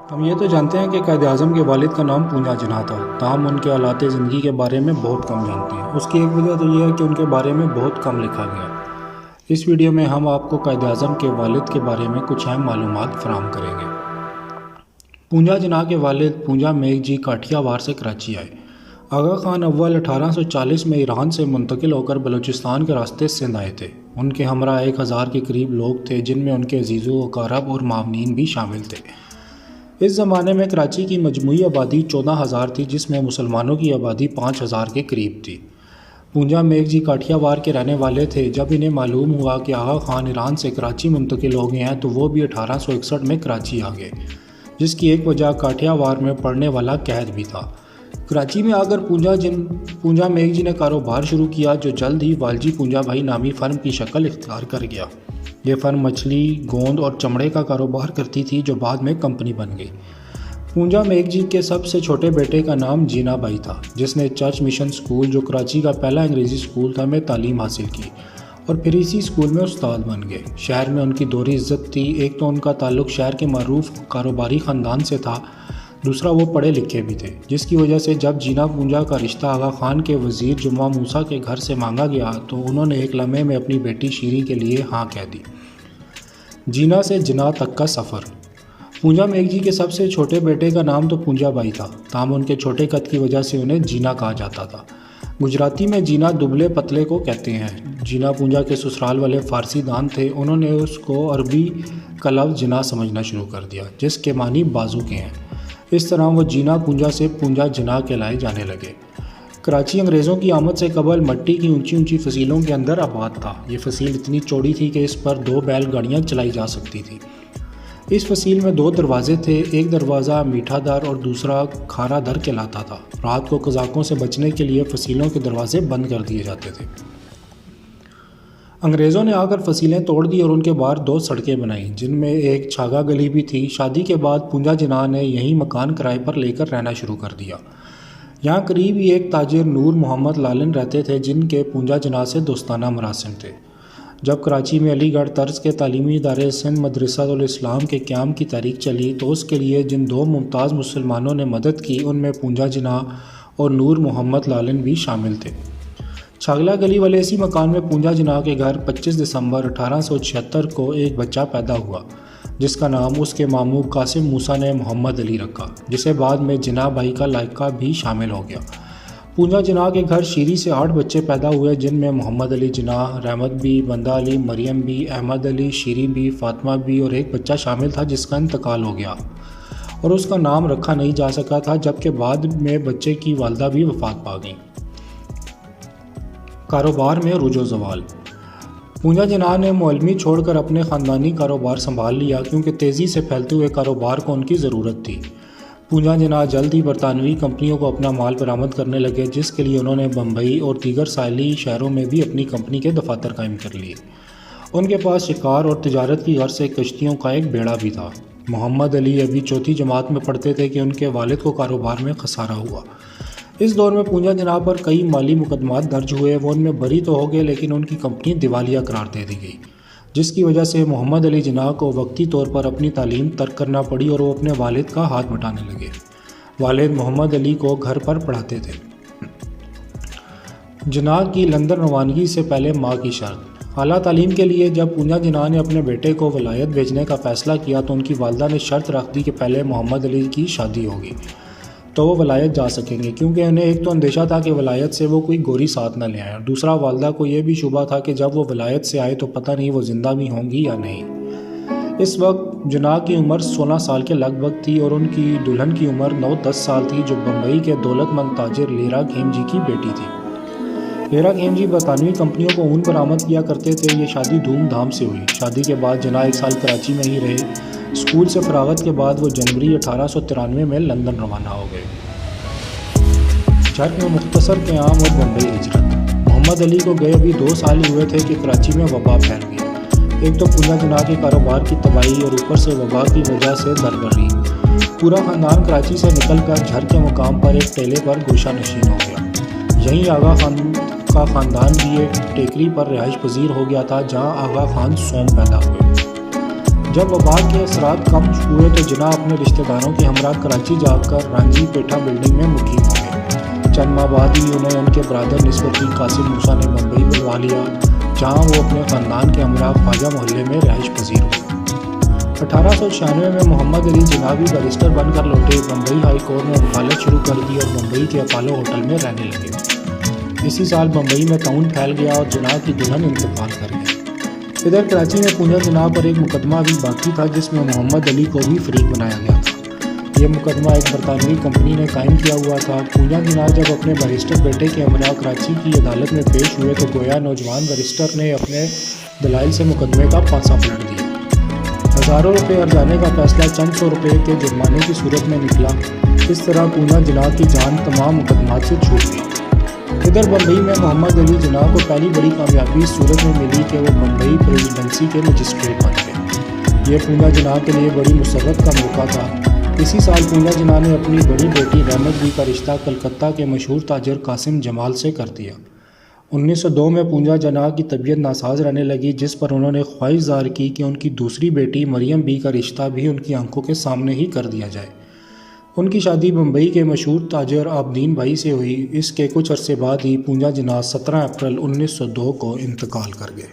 हम ये तो जानते हैं कि कायद-ए-आज़म के वालिद का नाम पूंजा जिन्ना था, ताहम उनके हालात ज़िंदगी के बारे में बहुत कम जानते हैं। उसकी एक वजह तो ये है कि उनके बारे में बहुत कम लिखा गया। इस वीडियो में हम आपको कायद-ए-आज़म के वालिद के बारे में कुछ अहम मालूमात फराहम करेंगे। पूंजा जिन्ना के वालिद पूंजा मेघजी काठियावाड़ से कराची आए। आगा खान अव्वल 1840 में ईरान से मुंतकिल होकर बलूचिस्तान के रास्ते सिंध आए थे। उनके हमरा 1000 के करीब लोग थे, जिनमें उनके अजीज़ों अकारब और मावनीन भी शामिल थे। इस ज़माने में कराची की मजमूई आबादी 14,000 थी, जिसमें मुसलमानों की आबादी 5,000 के करीब थी। पूंजा मेघजी काठियावाड़ के रहने वाले थे। जब इन्हें मालूम हुआ कि आगा खान ईरान से कराची मुंतकिल हो गए हैं, तो वो भी 1861 में कराची आ गए, जिसकी एक वजह काठियावाड़ में पड़ने वाला कहर भी था। कराची में आकर पूंजा मेघजी ने कारोबार शुरू किया, जो जल्द ही वालजी पूंजा भाई नामी फ़र्म की शक्ल इख्तियार कर गया। ये फ़र्म मछली, गोंद और चमड़े का कारोबार करती थी, जो बाद में कंपनी बन गई। पूंजा मेघजी के सबसे छोटे बेटे का नाम जीना भाई था, जिसने चर्च मिशन स्कूल, जो कराची का पहला अंग्रेज़ी स्कूल था, में तालीम हासिल की और फिर इसी स्कूल में उस्ताद बन गए। शहर में उनकी दोहरी इज्जत थी। एक तो उनका ताल्लुक़ शहर के मरूफ कारोबारी ख़ानदान से था, दूसरा वो पढ़े लिखे भी थे, जिसकी वजह से जब जीना पूंजा का रिश्ता आगा खान के वज़ीर जुम्मा मूसा के घर से मांगा गया, तो उन्होंने एक लम्हे में अपनी बेटी शीरी के लिए हाँ कह दी। जीना से जिन्ना तक का सफ़र। पूंजा मेघजी के सबसे छोटे बेटे का नाम तो पूंजा भाई था, ताहम उनके छोटे कद की वजह से उन्हें जीना कहा जाता था। गुजराती में जीना दुबले पतले को कहते हैं। जीना पूंजा के ससुराल वाले फ़ारसी दान थे। उन्होंने उसको अरबी का लफ्ज़ जिना समझना शुरू कर दिया, जिसके मानी बाजू के हैं। इस तरह वो जीना पूंजा से पूंजा जिन्ना कहलाए जाने लगे। कराची अंग्रेज़ों की आमद से कबल मट्टी की ऊंची ऊंची फसीलों के अंदर आबाद था। ये फसील इतनी चौड़ी थी कि इस पर 2 बैलगाड़ियाँ चलाई जा सकती थी। इस फसील में 2 दरवाजे थे। एक दरवाज़ा मीठा दर और दूसरा खारा दर कहलाता था। रात को कज़ाकों से बचने के लिए फसीलों के दरवाजे बंद कर दिए जाते थे। अंग्रेज़ों ने आकर फसीलें तोड़ दी और उनके बाहर 2 सड़कें बनाईं, जिनमें एक छागा गली भी थी। शादी के बाद पूंजा जिन्ना ने यहीं मकान किराए पर लेकर रहना शुरू कर दिया। यहाँ करीब ही एक ताजिर नूर मोहम्मद लालन रहते थे, जिनके पूंजा जिन्ना से दोस्ताना मरासिम थे। जब कराची में अलीगढ़ तर्ज के तालीमी इदारे सिंध मदरसातुल इस्लाम के क़याम की तारीख चली, तो उसके लिए जिन 2 मुमताज़ मुसलमानों ने मदद की, उनमें पूंजा जिन्ना और नूर मोहम्मद लालन भी शामिल थे। छागला गली वाले इसी मकान में पूंजा जिन्ना के घर 25 दिसंबर 1876 को एक बच्चा पैदा हुआ, जिसका नाम उसके मामू कासिम मूसा ने मोहम्मद अली रखा, जिसे बाद में जिन्ना भाई का लायका भी शामिल हो गया। पूंजा जिन्ना के घर शीरी से 8 बच्चे पैदा हुए, जिनमें मोहम्मद अली जिन्ना, रहमत बी, बंदा अली, मरियम बी, अहमद अली, शीरी बी, फातिमा बी और एक बच्चा शामिल था, जिसका इंतकाल हो गया और उसका नाम रखा नहीं जा सका था, जबकि बाद में बच्चे की वालदा भी वफात पा गई। कारोबार में रुजो ज़वाल। पूंजा जिन्ना ने मुअल्लिमी छोड़कर अपने ख़ानदानी कारोबार संभाल लिया, क्योंकि तेज़ी से फैलते हुए कारोबार को उनकी ज़रूरत थी। पूंजा जिन्ना जल्द ही बरतानवी कंपनियों को अपना माल बरामद करने लगे, जिसके लिए उन्होंने बम्बई और दीगर साहिली शहरों में भी अपनी कंपनी के दफातर कायम कर लिए। उनके पास शिकार और तिजारत की गर्ज से कश्तियों का एक बेड़ा भी था। मोहम्मद अली अभी 4वीं जमात में पढ़ते थे कि उनके वालिद को कारोबार में खसारा हुआ। इस दौर में पूंजा जिन्ना पर कई माली मुकदमात दर्ज हुए। वो उनमें बरी तो हो गए, लेकिन उनकी कंपनी दिवालिया करार दे दी गई, जिसकी वजह से मोहम्मद अली जिन्ना को वक्ती तौर पर अपनी तालीम तर्क करना पड़ी और वो अपने वालिद का हाथ बटाने लगे। वालिद मोहम्मद अली को घर पर पढ़ाते थे। जिन्ना की लंदन रवानगी से पहले माँ की शर्त। आला तालीम के लिए जब पूंजा जिन्ना ने अपने बेटे को वलायत भेजने का फ़ैसला किया, तो उनकी वालदा ने शर्त रख दी कि पहले मोहम्मद अली की शादी होगी तो वो वलायत जा सकेंगे, क्योंकि उन्हें एक तो अंदेशा था कि वलायत से वो कोई गोरी साथ न ले आए, दूसरा वालदा को ये भी शुबा था कि जब वो वलायत से आए तो पता नहीं वो ज़िंदा भी होंगी या नहीं। इस वक्त जिन्ना की उम्र 16 साल के लगभग थी और उनकी दुल्हन की उम्र 9-10 साल थी, जो बम्बई के दौलतमंद ताजिर लेरा खेमजी की बेटी थी। लेरा खेमजी बरतानवी कंपनियों को ऊन बरामद किया करते थे। ये शादी धूमधाम से हुई। शादी के बाद जिन्ना 1 साल कराची में ही रहे। स्कूल से फरागत के बाद वो जनवरी 1893 में लंदन रवाना हो गए। झट में मुख्तसर क़याम और बम्बई हिजरत। मोहम्मद अली को गए अभी 2 साल ही हुए थे कि कराची में वबा फैल गई। एक तो पूंजा जिन्ना के कारोबार की तबाही और ऊपर से वबा की वजह से दरबरी। पूरा ख़ानदान कराची से निकलकर झर के मुकाम पर एक टेले पर गोशा नशीन हो गया। यहीं आगा खान का ख़ानदान भी एक टेकरी पर रिहाइश पजीर हो गया था, जहाँ आगा खान सोम पैदा हुए। जब वबा के असरात कम हुए तो जिना अपने रिश्तेदारों के हमरा कराची जाकर रांझी पेठा बिल्डिंग में मुकीम हो गए। चंद माह बाद ही उन्हें उनके ब्रदर निस्बती कासिम मूसा ने मुंबई बुलवा लिया, जहाँ वो अपने ख़ानदान के हमरा ख्वाजा मोहल्ले में रहायश पजीर हुए। 1896 में मोहम्मद अली जिना भी बैरिस्टर बनकर लौटे। मुंबई हाई कोर्ट में वकालत शुरू कर दी और मुंबई के अपोलो होटल में रहने लगे। इसी साल मुंबई में ताउन फैल गया और जिना की दुल्हन इंतकाल कर गई। इधर कराची में पूंजा जिना पर एक मुकदमा भी बाकी था, जिसमें मोहम्मद अली को भी फरीक बनाया गया था। यह मुकदमा एक बरतानवी कंपनी ने कायम किया हुआ था। पूंजा जिना जब अपने बैरिस्टर बेटे के हमरा कराची की अदालत में पेश हुए तो गोया नौजवान बैरिस्टर ने अपने दलाइल से मुकदमे का पासा पलट दिया। हज़ारों रुपये हर्जाने का फैसला चंद सौ रुपये के जुर्माने की सूरत में निकला। इस तरह पूंजा जिना की जान तमाम मुकदमात से छूट गई। इधर मुंबई में मोहम्मद अली जिना को पहली बड़ी कामयाबी इस सूरत में मिली कि वो मुंबई प्रेसिडेंसी के मजिस्ट्रेट बन गए। ये पूंजा जिना के लिए बड़ी मुसर्रत का मौका था। इसी साल पूंजा जिना ने अपनी बड़ी बेटी रहमत बी का रिश्ता कलकत्ता के मशहूर ताजर कासिम जमाल से कर दिया। 1902 में पूंजा जिना की तबीयत नासाज रहने लगी, जिस पर उन्होंने ख्वाहिश ज़ाहिर की कि उनकी दूसरी बेटी मरियम बी का रिश्ता भी उनकी आंखों के सामने ही कर दिया जाए। उनकी शादी मुंबई के मशहूर ताजर आबदीन भाई से हुई। इसके कुछ अरसे बाद ही पूंजा जिना 17 अप्रैल 1902 को इंतकाल कर गए।